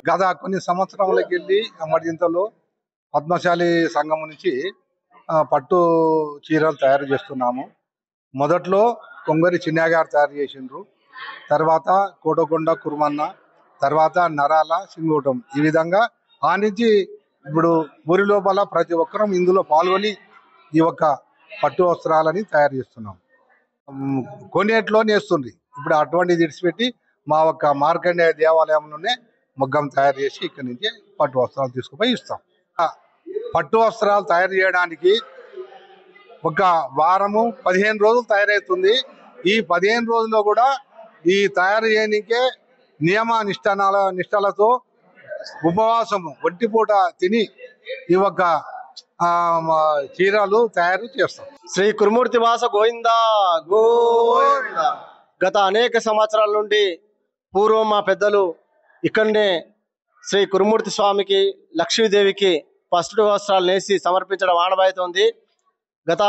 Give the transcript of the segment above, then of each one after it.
గత కొన్ని సంవత్సరాలకి వెళ్ళి అమర్జింతలో పద్మశాలి సంఘం నుంచి పట్టు చీరలు తయారు చేస్తున్నాము. మొదట్లో కొంగరి చిన్నయ్య గారు తయారు చేసిండ్రు, తర్వాత కోటకొండ కుర్మన్న, తర్వాత నరాల సింగోటం. ఈ విధంగా ఆ నుంచి ఇప్పుడు ఊరి లోపల ప్రతి ఒక్కరం ఇందులో పాల్గొని ఈ యొక్క పట్టు వస్త్రాలని తయారు చేస్తున్నాం. కొన్నిట్లో నేస్తుంది. ఇప్పుడు అటువంటిది విడిచిపెట్టి మా ఒక్క మార్కండేయ దేవాలయంలోనే మగ్గం తయారు చేసి ఇక్కడి నుంచి పట్టు వస్త్రాలు తీసుకుపోయి ఇస్తాం. పట్టు వస్త్రాలు తయారు చేయడానికి ఒక వారము 15 రోజులు తయారవుతుంది. ఈ 15 రోజుల్లో కూడా ఈ తయారు చేయడానికే నియమ నిష్టలతో ఉపవాసము ఒంటిపూట తిని ఈ యొక్క చీరలు తయారు చేస్తాం. శ్రీ కురుమూర్తి వాస గోవిందా గోవిందా. గత అనేక సంవత్సరాల నుండి పూర్వం మా పెద్దలు ఇక్కడనే శ్రీ కురుమూర్తి స్వామికి, లక్ష్మీదేవికి పసుపు వస్త్రాలు నేసి సమర్పించడం ఆనవాయితీ ఉంది. గత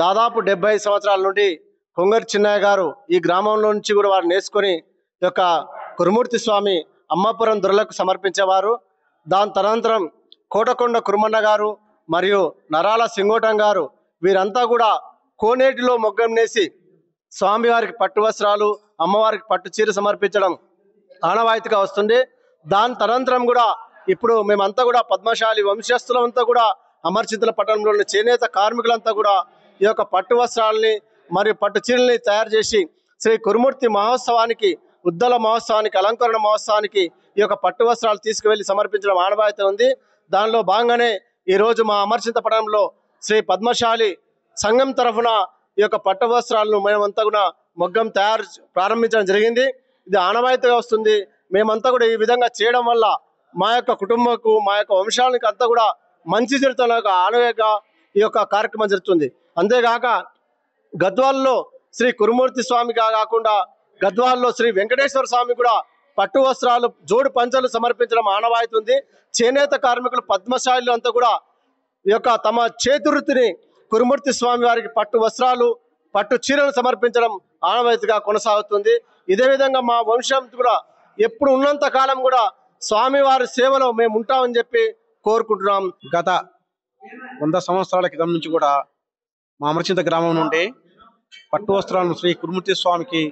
దాదాపు 70 సంవత్సరాల నుండి కొంగరి చిన్నయ్య గారు ఈ గ్రామంలో నుంచి కూడా వారు నేర్చుకొని ఈ యొక్క కురుమూర్తి స్వామి అమ్మాపురం దొరలకు సమర్పించేవారు. దాని తదనంతరం కోటకొండ కుర్మన్న గారు మరియు నరాల సింగోటం గారు వీరంతా కూడా కోనేటిలో మొగ్గం నేసి స్వామివారికి పట్టు వస్త్రాలు, అమ్మవారికి పట్టు చీర సమర్పించడం ఆనవాయితీగా వస్తుంది. దాని తదనంతరం కూడా ఇప్పుడు మేమంతా కూడా పద్మశాలి వంశస్థులంతా కూడా అమర్చింతల పట్టణంలోని చేనేత కార్మికులంతా కూడా ఈ యొక్క పట్టు వస్త్రాలని మరియు పట్టు చీరల్ని తయారు చేసి శ్రీ కురుమూర్తి మహోత్సవానికి, ఉద్దల మహోత్సవానికి, అలంకరణ మహోత్సవానికి ఈ యొక్క పట్టు వస్త్రాలు తీసుకువెళ్ళి సమర్పించడం ఆనవాయితీ ఉంది. దానిలో భాగంగానే ఈరోజు మా అమర్చింత పట్టణంలో శ్రీ పద్మశాలి సంఘం తరఫున ఈ యొక్క పట్టు వస్త్రాలను మేమంతా కూడా మొగ్గం ప్రారంభించడం జరిగింది. ఇది ఆనవాయితీగా వస్తుంది. మేమంతా కూడా ఈ విధంగా చేయడం వల్ల మా యొక్క కుటుంబకు, మా యొక్క వంశానికి అంతా కూడా మంచి జరుగుతున్న ఆనవాయితీగా ఈ యొక్క కార్యక్రమం జరుగుతుంది. అంతేగాక గద్వాల్లో శ్రీ కురుమూర్తి స్వామిగా కాకుండా గద్వాల్లో శ్రీ వెంకటేశ్వర స్వామి కూడా పట్టు వస్త్రాలు, జోడు పంచలు సమర్పించడం ఆనవాయితీ ఉంది. చేనేత కార్మికులు, పద్మశాలులు అంతా కూడా ఈ యొక్క తమ చేతివృత్తిని కురుమూర్తి స్వామి వారికి పట్టు వస్త్రాలు, పట్టు చీరలు సమర్పించడం ఆనవాయితీగా కొనసాగుతుంది. ఇదే విధంగా మా వంశం కూడా ఎప్పుడు ఉన్నంత కాలం కూడా స్వామివారి సేవలో మేము ఉంటామని చెప్పి కోరుకుంటున్నాం. గత 100 సంవత్సరాల క్రితం నుంచి కూడా మా అమర్చింత గ్రామం నుండి పట్టు వస్త్రాలను శ్రీ కురుమూర్తి స్వామికి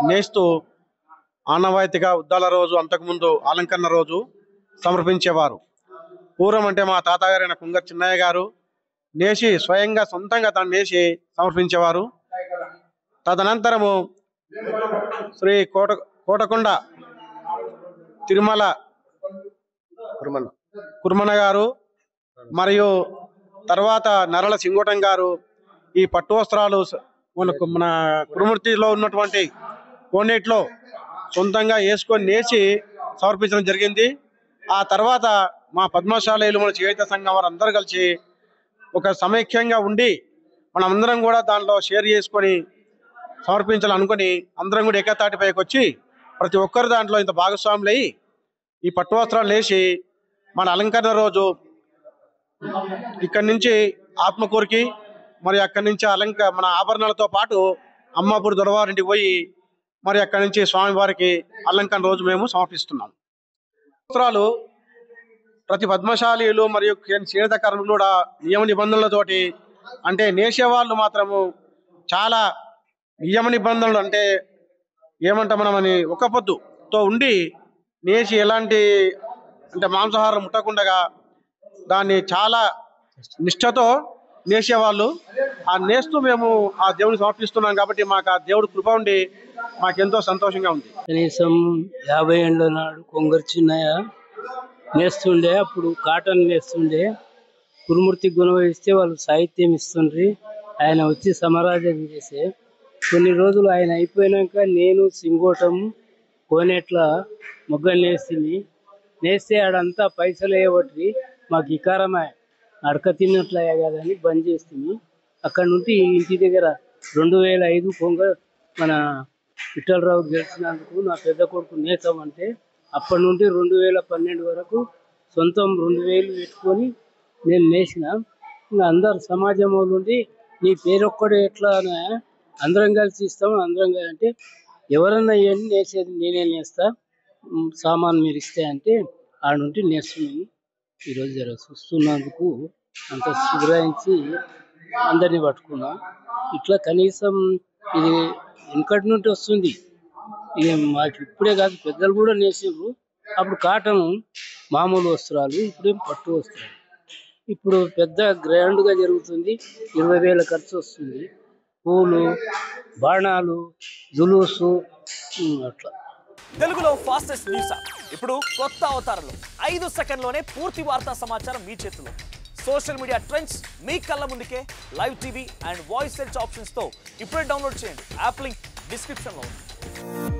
నేస్తూ ఆనవాయితీగా ఉద్దాల రోజు, అంతకుముందు అలంకరణ రోజు సమర్పించేవారు. పూర్వం అంటే మా తాతగారైన కొంగరి చిన్నయ్య గారు నేసి స్వయంగా సొంతంగా తను నేసి సమర్పించేవారు. తదనంతరము శ్రీ కోటకొండ తిరుమల కుర్మన్న గారు మరియు తర్వాత నరల సింగోటం గారు ఈ పట్టు వస్త్రాలు మన కురుమూర్తిలో ఉన్నటువంటి కోనేటిలో సొంతంగా వేసుకొని నేసి సమర్పించడం జరిగింది. ఆ తర్వాత మా పద్మశాలీలు, మన చేనేత సంఘం వారు అందరూ కలిసి ఒక సమైక్యంగా ఉండి మనమందరం కూడా దానిలో షేర్ చేసుకొని సమర్పించాలనుకొని అందరం కూడా ఏకతాటిపైకి వచ్చి ప్రతి ఒక్కరు దాంట్లో ఇంత భాగస్వాములు అయ్యి ఈ పట్టు వస్త్రాలు వేసి మన అలంకరణ రోజు ఇక్కడి నుంచి ఆత్మకూరికి మరి అక్కడి నుంచి మన ఆభరణాలతో పాటు అమ్మాపూర్ దొరవారింటికి పోయి మరి అక్కడి నుంచి స్వామివారికి అలంకరణ రోజు మేము సమర్పిస్తున్నాం. వస్త్రాలు ప్రతి పద్మశాలీలు మరియు చేనేత కార్మికులు కూడా నియమ నిబంధనలతోటి, అంటే నేసేవాళ్ళు మాత్రము చాలా నియమ నిబంధనలు, అంటే ఏమంటాం మనమని ఒక పొద్దుతో ఉండి నేసి ఎలాంటి అంటే మాంసాహారం ముట్టకుండా దాన్ని చాలా నిష్ఠతో నేసేవాళ్ళు. ఆ నేస్తూ మేము ఆ దేవుని సమర్పిస్తున్నాం కాబట్టి మాకు ఆ దేవుడు కృప ఉండి మాకెంతో సంతోషంగా ఉంది. కనీసం 50 ఏళ్ళ నాడు కొంగరి చిన్నయ్య నేస్తుండే, అప్పుడు కాటన్ నేస్తుండే. కురుమూర్తి గుణవహిస్తే వాళ్ళు సాహిత్యం ఇస్తుండ్రి. ఆయన వచ్చి సమరాజం చేసే కొన్ని రోజులు ఆయన అయిపోయినాక నేను సింగోటం కోనేట్ల మొగ్గలు నేస్తే ఆడంతా పైసలు వేయబట్టి మాకు ఇకారమే అడక తిన్నట్లయ్యా కదని బంద్ చేస్తుంది. అక్కడ నుండి ఇంటి దగ్గర 2005 మన విఠలరావు గెలిచినందుకు నా పెద్ద కొడుకు నేతామంటే అప్పటి నుండి 2012 వరకు సొంతం 2000 పెట్టుకొని నేను నేసిన. ఇంకా అందరు సమాజం నుండి నీ పేరొక్కడు ఎట్లా అందరం కలిసి ఇస్తాం. అందరం అంటే ఎవరన్నా ఇవన్నీ నేసేది నేనే నేస్తా, సామాన్ మీరు ఇస్తే అంటే ఆడ నుండి నేస్తున్నాము. ఈరోజు జర చూస్తున్నందుకు అంత సుగ్రహించి అందరినీ పట్టుకున్నాం. ఇట్లా కనీసం ఇది వెనకటి నుండి వస్తుంది. ఇది మాకు ఇప్పుడే కాదు, పెద్దలు కూడా నేసిండ్రు. అప్పుడు కాటన్ మామూలు వస్త్రాలు, ఇప్పుడేం పట్టు వస్త్రాలు. ఇప్పుడు పెద్ద గ్రాండ్గా జరుగుతుంది. 20,000 ఖర్చు వస్తుంది. పూలు, బాణాలు, జులూసు, అట్లా. తెలుగులో ఫాస్టెస్ట్ న్యూస్ యాప్ ఇప్పుడు కొత్త అవతారంలో 5 సెకండ్లోనే పూర్తి వార్తా సమాచారం మీ చేతిలో. సోషల్ మీడియా ట్రెండ్స్ మీ కళ్ళ ముందుకే live TV and voice search ఆప్షన్స్తో ఇప్పుడే డౌన్లోడ్ చేయండి. యాప్ లింక్ డిస్క్రిప్షన్లో ఉంది.